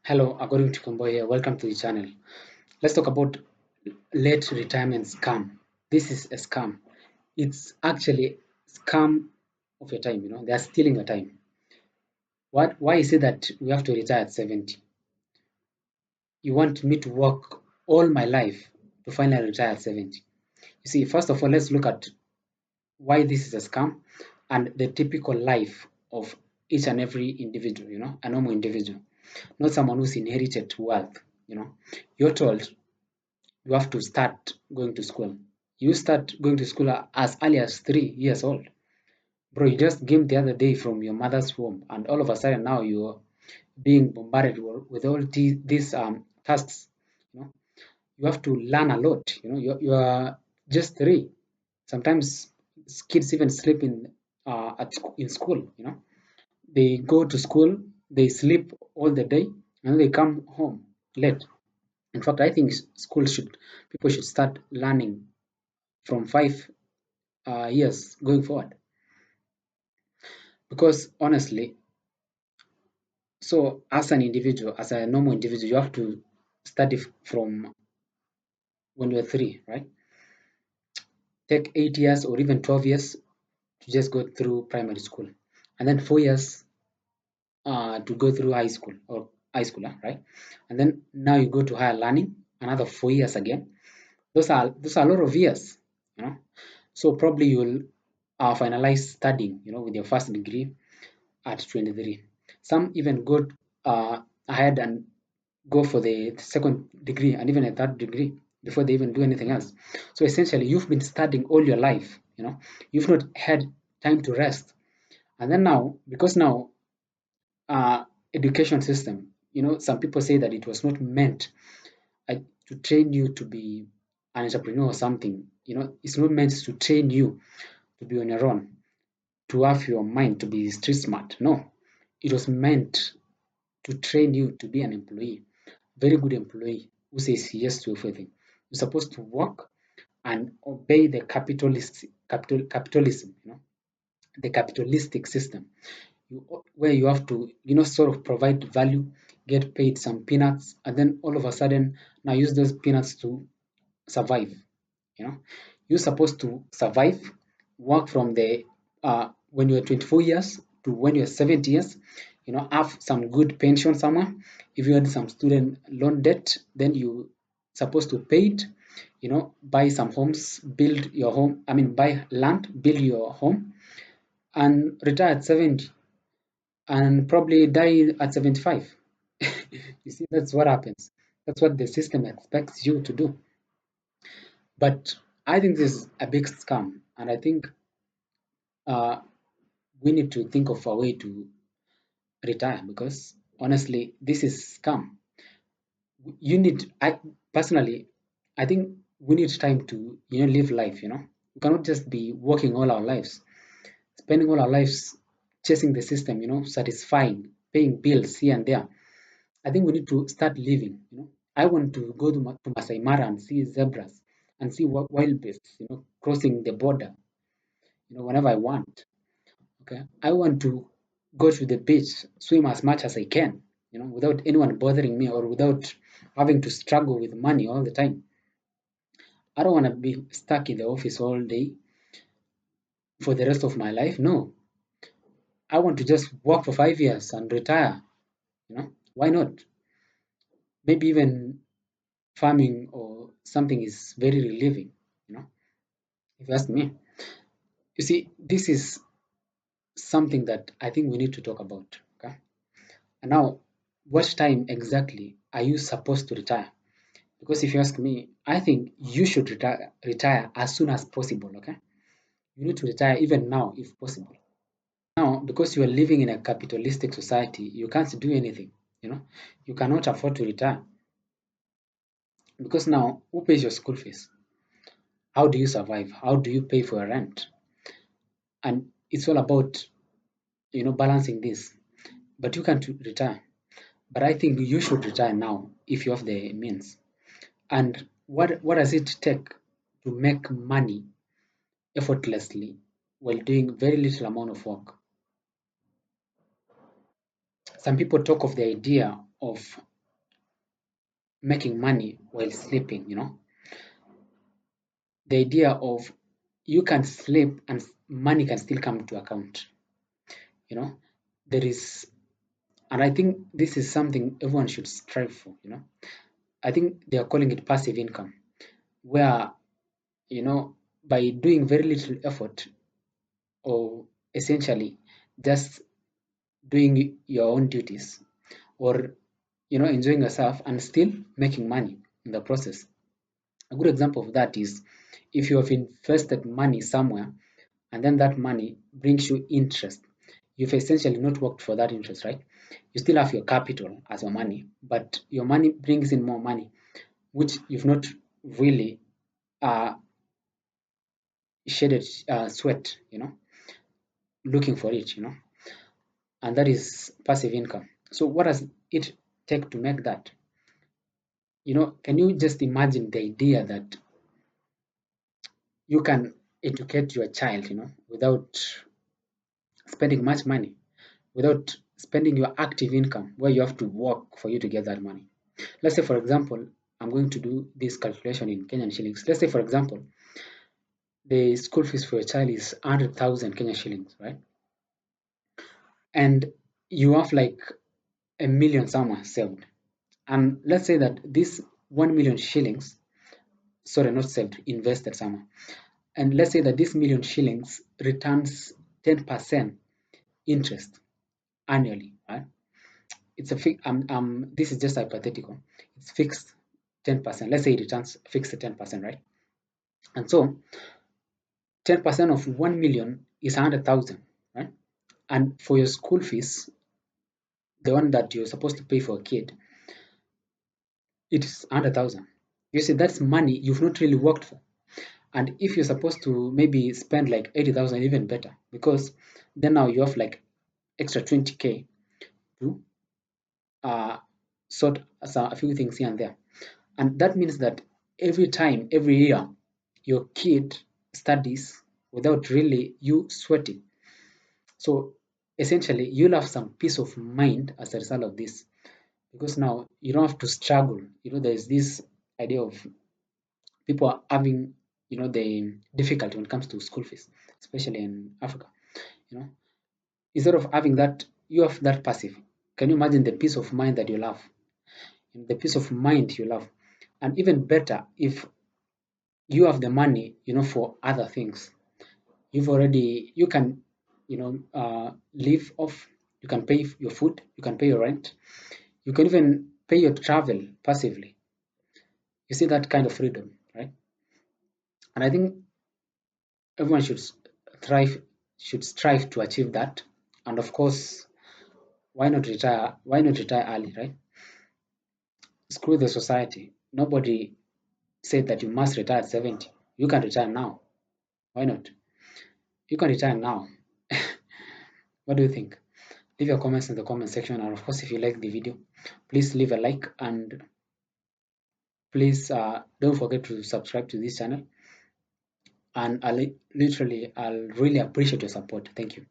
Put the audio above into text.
Hello, according to Combo here. Welcome to the channel. Let's talk about late retirement scam. This is a scam. It's actually scam of your time. They are stealing your time. Why is it that we have to retire at 70? You want me to work all my life to finally retire at 70? You see, first of all, let's look at why this is a scam and the typical life of each and every individual, a normal individual, not someone who's inherited wealth. You're told you have to start going to school. You start going to school as early as 3 years old. Bro, you just came the other day from your mother's womb, and all of a sudden now you're being bombarded with all these tasks. You know, you have to learn a lot. You are just three. Sometimes kids even sleep in school. They go to school, they sleep all the day, and they come home late. In fact, I think people should start learning from 5 years going forward. Because honestly, so as an individual, as a normal individual, you have to study from when you're three, right? Take 8 years or even 12 years to just go through primary school, and then 4 years to go through high school, right? And then now you go to higher learning, another 4 years again. Those are a lot of years, you know. So probably you'll finalize studying, with your first degree at 23. Some even go ahead and go for the second degree and even a third degree before they even do anything else. So essentially, you've been studying all your life. You've not had time to rest. And then now, because now uh, education system, some people say that it was not meant uh, to train you to be an entrepreneur or something. It's not meant to train you to be on your own, to have your mind to be street smart. No, it was meant to train you to be an employee, very good employee who says yes to everything. You're supposed to work and obey the capitalism, the capitalistic system, where you have to, sort of provide value, get paid some peanuts, and then all of a sudden now use those peanuts to survive. You know, you're supposed to survive, work from the when you're 24 years to when you're 70 years. Have some good pension somewhere. If you had some student loan debt, then you supposed to pay it. Buy some homes, build your home. I mean, buy land, build your home, and retire at 70, and probably die at 75. You see, that's what happens. That's what the system expects you to do. But I think this is a big scam, and I think uh, we need to think of a way to retire because honestly, this is scam. I personally, I think we need time to live life. We cannot just be working all our lives, spending all our lives chasing the system. Satisfying, paying bills here and there. I think we need to start living. I want to go to Masai Mara and see zebras and see wild beasts. Crossing the border. Whenever I want. Okay, I want to go to the beach, swim as much as I can, without anyone bothering me or without having to struggle with money all the time. I don't want to be stuck in the office all day for the rest of my life. No, I want to just work for 5 years and retire. Why not? Maybe even farming or something is very relieving. If you ask me. You see, this is something that I think we need to talk about. Okay, and now, what time exactly are you supposed to retire? Because if you ask me, I think you should retire as soon as possible. Okay, you need to retire even now if possible. Now, because you are living in a capitalistic society, you can't do anything. You cannot afford to retire because now, who pays your school fees? How do you survive? How do you pay for your rent? And it's all about balancing this. But you can't retire. But I think you should retire now if you have the means. And what does it take to make money effortlessly while doing very little amount of work? Some people talk of the idea of making money while sleeping, the idea of you can sleep and money can still come to account, you know, there is, and I think this is something everyone should strive for, I think they are calling it passive income, where, you know, by doing very little effort or essentially just doing your own duties or, enjoying yourself and still making money in the process. A good example of that is if you have invested money somewhere and then that money brings you interest. You've essentially not worked for that interest, right? You still have your capital as your money, but your money brings in more money, which you've not really uh, shedded sweat, looking for it, and that is passive income. So, what does it take to make that? Can you just imagine the idea that you can educate your child, without spending much money, without spending your active income where you have to work for you to get that money. Let's say, for example, I'm going to do this calculation in Kenyan shillings. Let's say, for example, the school fees for a child is 100,000 Kenyan shillings, right? And you have like a million somewhere saved. And let's say that this 1 million shillings, sorry, not saved, invested somewhere. And let's say that this million shillings returns 10% interest annually, right? It's a this is just hypothetical. It's fixed 10%. Let's say it returns fixed 10%, right? And so 10% of 1 million is 100,000, right? And for your school fees, the one that you're supposed to pay for a kid, it's 100,000. You see, that's money you've not really worked for. And if you're supposed to maybe spend like 80,000, even better, because then now you have like extra 20K to uh, sort a few things here and there. And that means that every time, every year, your kid studies without really you sweating. So essentially, you'll have some peace of mind as a result of this, because now you don't have to struggle. There's this idea of people are having, the difficulty when it comes to school fees, especially in Africa. You know, instead of having that, you have that passive. Can you imagine the peace of mind that you'll have? The peace of mind you'll have, and even better if you have the money, for other things. You can, live off. You can pay your food. You can pay your rent. You can even pay your travel passively. You see that kind of freedom, right? And I think everyone thrive, should strive to achieve that. And of course, why not retire? Why not retire early, right? Screw the society. Nobody said that you must retire at 70. You can retire now. Why not? You can retire now. What do you think? Leave your comments in the comment section. And of course, if you like the video, please leave a like, and please don't forget to subscribe to this channel. And I'll really appreciate your support. Thank you.